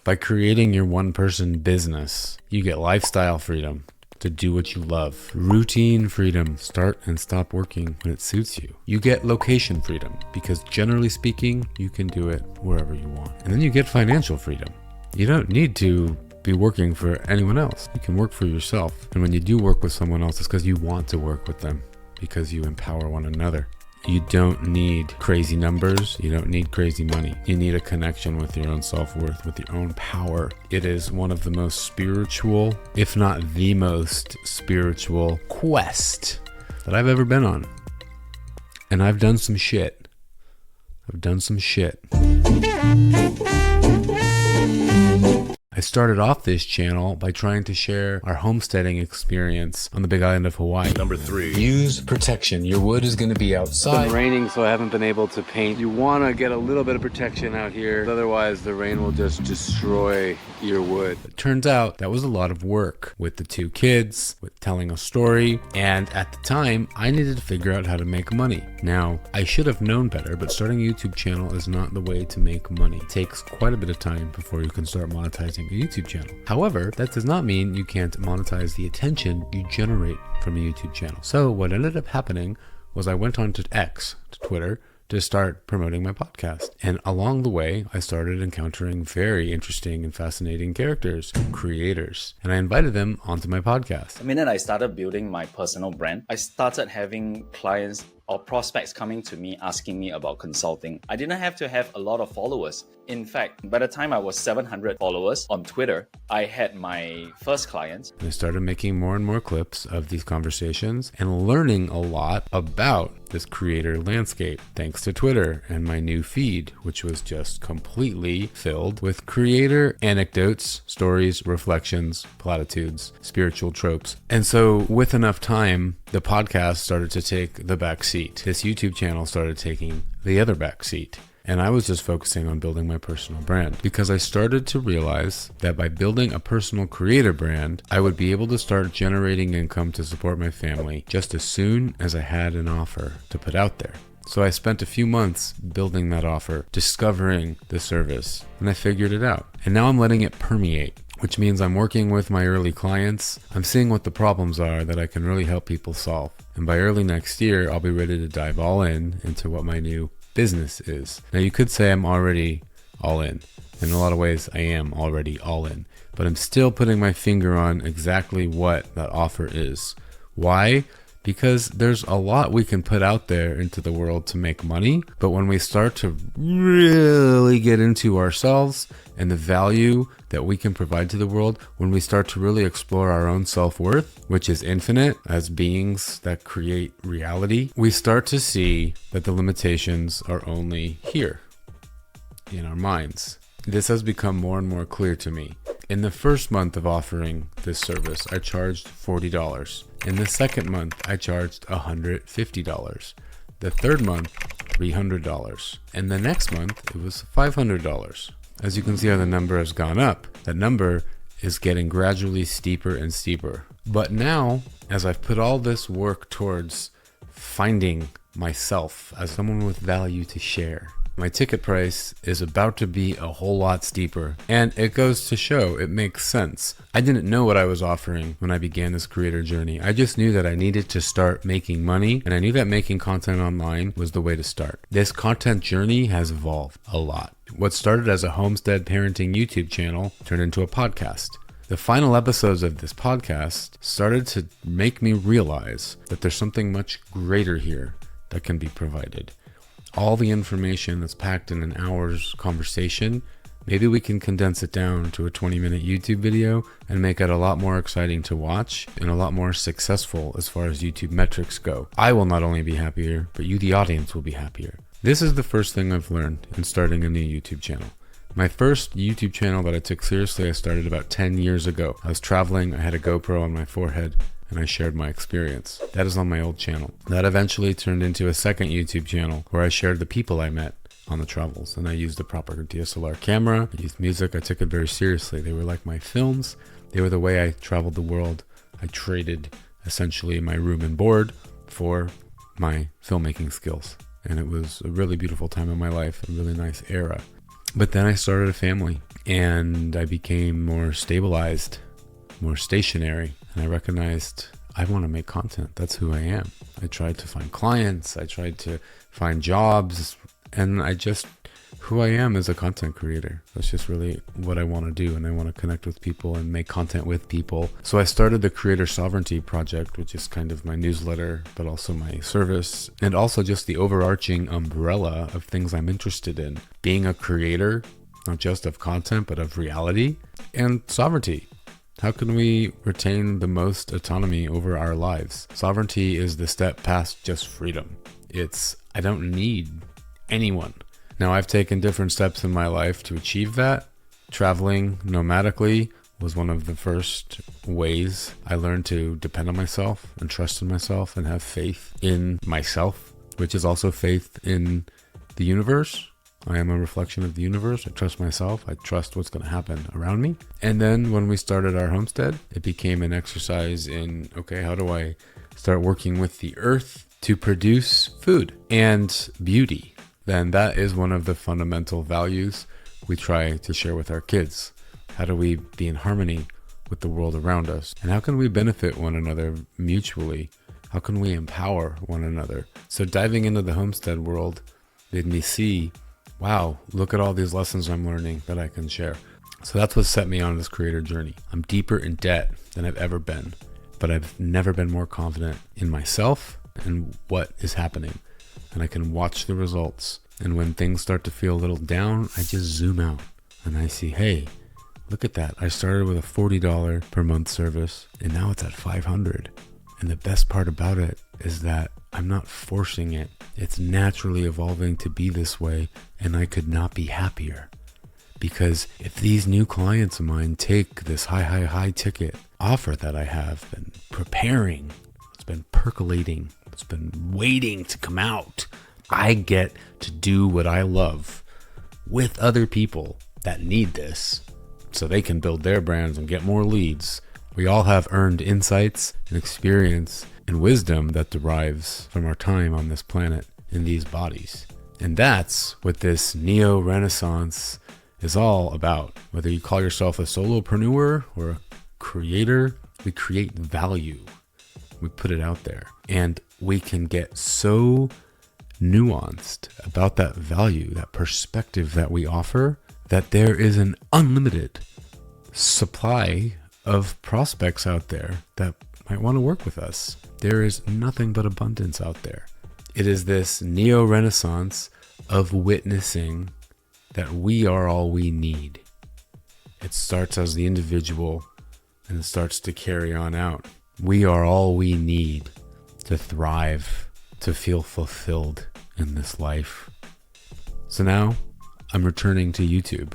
By creating your one-person business, you get lifestyle freedom to do what you love. Routine freedom, start and stop working when it suits you. You get location freedom because generally speaking, you can do it wherever you want. And then you get financial freedom. You don't need to be working for anyone else. You can work for yourself. And when you do work with someone else, it's because you want to work with them, because you empower one another. You don't need crazy numbers. You don't need crazy money. You need a connection with your own self-worth, with your own power. It is one of the most spiritual, if not the most spiritual quest that I've ever been on. And I've done some shit. I started off this channel by trying to share our homesteading experience on the big island of Hawaii. Number 3. Use protection. Your wood is going to be outside. It's been raining, so I haven't been able to paint. You want to get a little bit of protection out here. Otherwise, the rain will just destroy your wood. It turns out that was a lot of work with the 2 kids, with telling a story. And at the time, I needed to figure out how to make money. Now, I should have known better, but starting a YouTube channel is not the way to make money. It takes quite a bit of time before you can start monetizing a YouTube channel. However, that does not mean you can't monetize the attention you generate from a YouTube channel. So what ended up happening was I went on to X, to Twitter, to start promoting my podcast. And along the way, I started encountering very interesting and fascinating characters, creators, and I invited them onto my podcast. The minute I started building my personal brand, I started having clients or prospects coming to me asking me about consulting. I didn't have to have a lot of followers. In fact, by the time I was 700 followers on Twitter, I had my first client. I started making more and more clips of these conversations and learning a lot about this creator landscape thanks to Twitter and my new feed, which was just completely filled with creator anecdotes, stories, reflections, platitudes, spiritual tropes. And so with enough time, the podcast started to take the back seat. This YouTube channel started taking the other back seat. And I was just focusing on building my personal brand because I started to realize that by building a personal creator brand, I would be able to start generating income to support my family just as soon as I had an offer to put out there. So I spent a few months building that offer, discovering the service, and I figured it out. And now I'm letting it permeate, which means I'm working with my early clients. I'm seeing what the problems are that I can really help people solve. And by early next year, I'll be ready to dive all in into what my new business is. Now you could say I'm already all in. In a lot of ways, I am already all in, but I'm still putting my finger on exactly what that offer is. Why? Because there's a lot we can put out there into the world to make money, but when we start to really get into ourselves and the value that we can provide to the world, when we start to really explore our own self-worth, which is infinite as beings that create reality, we start to see that the limitations are only here in our minds. This has become more and more clear to me. In the first month of offering this service, I charged $40. In the second month, I charged $150. The third month, $300. And the next month, it was $500. As you can see how the number has gone up, that number is getting gradually steeper and steeper. But now, as I've put all this work towards finding myself as someone with value to share, my ticket price is about to be a whole lot steeper. And it goes to show, it makes sense. I didn't know what I was offering when I began this creator journey. I just knew that I needed to start making money, and I knew that making content online was the way to start. This content journey has evolved a lot. What started as a homestead parenting YouTube channel turned into a podcast. The final episodes of this podcast started to make me realize that there's something much greater here that can be provided. All the information that's packed in an hour's conversation, maybe we can condense it down to a 20-minute YouTube video and make it a lot more exciting to watch and a lot more successful as far as YouTube metrics go. I will not only be happier, but you, the audience, will be happier. This is the first thing I've learned in starting a new YouTube channel. My first YouTube channel that I took seriously, I started about 10 years ago. I was traveling, I had a GoPro on my forehead, and I shared my experience. That is on my old channel. That eventually turned into a second YouTube channel where I shared the people I met on the travels, and I used a proper DSLR camera. I used music. I took it very seriously. They were like my films. They were the way I traveled the world. I traded essentially my room and board for my filmmaking skills, and it was a really beautiful time in my life, a really nice era. But then I started a family and I became more stabilized, more stationary. And I recognized I want to make content. That's who I am. I tried to find clients. I tried to find jobs. And who I am is a content creator. That's just really what I want to do. And I want to connect with people and make content with people. So I started the Creator Sovereignty Project, which is kind of my newsletter, but also my service, and also just the overarching umbrella of things I'm interested in. Being a creator, not just of content, but of reality and sovereignty. How can we retain the most autonomy over our lives? Sovereignty is the step past just freedom. I don't need anyone. Now, I've taken different steps in my life to achieve that. Traveling nomadically was one of the first ways I learned to depend on myself and trust in myself and have faith in myself, which is also faith in the universe. I am a reflection of the universe. I trust myself. I trust what's going to happen around me. And then when we started our homestead, it became an exercise in, okay, how do I start working with the earth to produce food and beauty? Then that is one of the fundamental values we try to share with our kids. How do we be in harmony with the world around us? And how can we benefit one another mutually? How can we empower one another? So diving into the homestead world made me see, wow, look at all these lessons I'm learning that I can share. So that's what set me on this creator journey. I'm deeper in debt than I've ever been, but I've never been more confident in myself and what is happening. And I can watch the results. And when things start to feel a little down, I just zoom out and I see, hey, look at that. I started with a $40 per month service and now it's at $500. And the best part about it is that I'm not forcing it. It's naturally evolving to be this way, and I could not be happier. Because if these new clients of mine take this high ticket offer that I have been preparing, it's been percolating, it's been waiting to come out, I get to do what I love with other people that need this so they can build their brands and get more leads. We all have earned insights and experience and wisdom that derives from our time on this planet in these bodies. And that's what this neo-renaissance is all about. Whether you call yourself a solopreneur or a creator, we create value. We put it out there. And we can get so nuanced about that value, that perspective that we offer, that there is an unlimited supply of prospects out there that might want to work with us. There is nothing but abundance out there. It is this neo-renaissance of witnessing that we are all we need. It starts as the individual and it starts to carry on out. We are all we need to thrive, to feel fulfilled in this life. So now I'm returning to YouTube.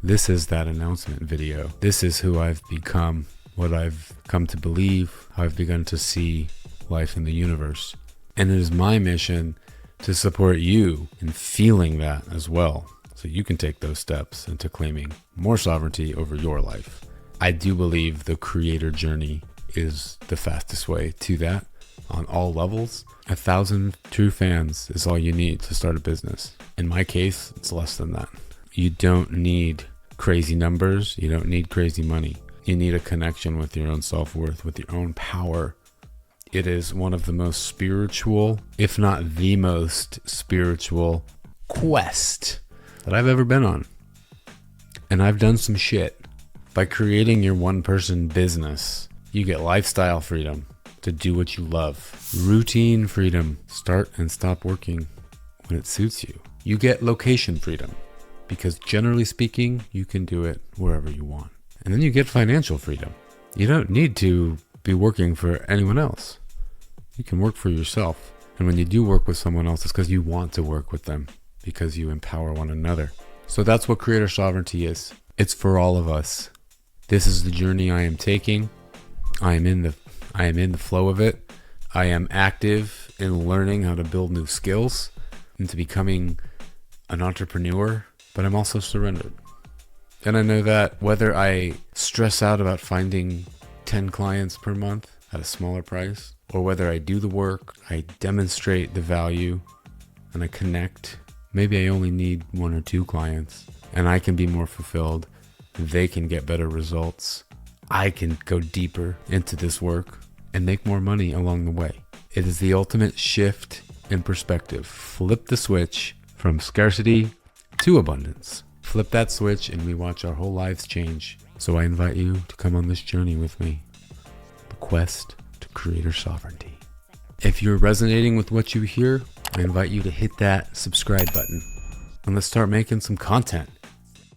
This is that announcement video. This is who I've become, what I've come to believe, how I've begun to see life in the universe. And it is my mission to support you in feeling that as well, so you can take those steps into claiming more sovereignty over your life. I do believe the creator journey is the fastest way to that on all levels. 1,000 true fans is all you need to start a business. In my case, it's less than that. You don't need crazy numbers. You don't need crazy money. You need a connection with your own self-worth, with your own power. It is one of the most spiritual, if not the most spiritual quest that I've ever been on. And I've done some shit. By creating your one-person business, you get lifestyle freedom to do what you love. Routine freedom. Start and stop working when it suits you. You get location freedom because generally speaking, you can do it wherever you want. And then you get financial freedom. You don't need to be working for anyone else. You can work for yourself. And when you do work with someone else, it's because you want to work with them, because you empower one another. So that's what creator sovereignty is. It's for all of us. This is the journey I am taking. I am in the flow of it. I am active in learning how to build new skills into becoming an entrepreneur, but I'm also surrendered. And I know that whether I stress out about finding 10 clients per month at a smaller price, or whether I do the work, I demonstrate the value, and I connect Maybe I only need 1 or 2 clients and I can be more fulfilled. They can get better results. I can go deeper into this work and make more money along the way. It is the ultimate shift in perspective. Flip the switch from scarcity to abundance. Flip that switch and we watch our whole lives change. So I invite you to come on this journey with me. The quest to creator sovereignty. If you're resonating with what you hear, I invite you to hit that subscribe button and let's start making some content.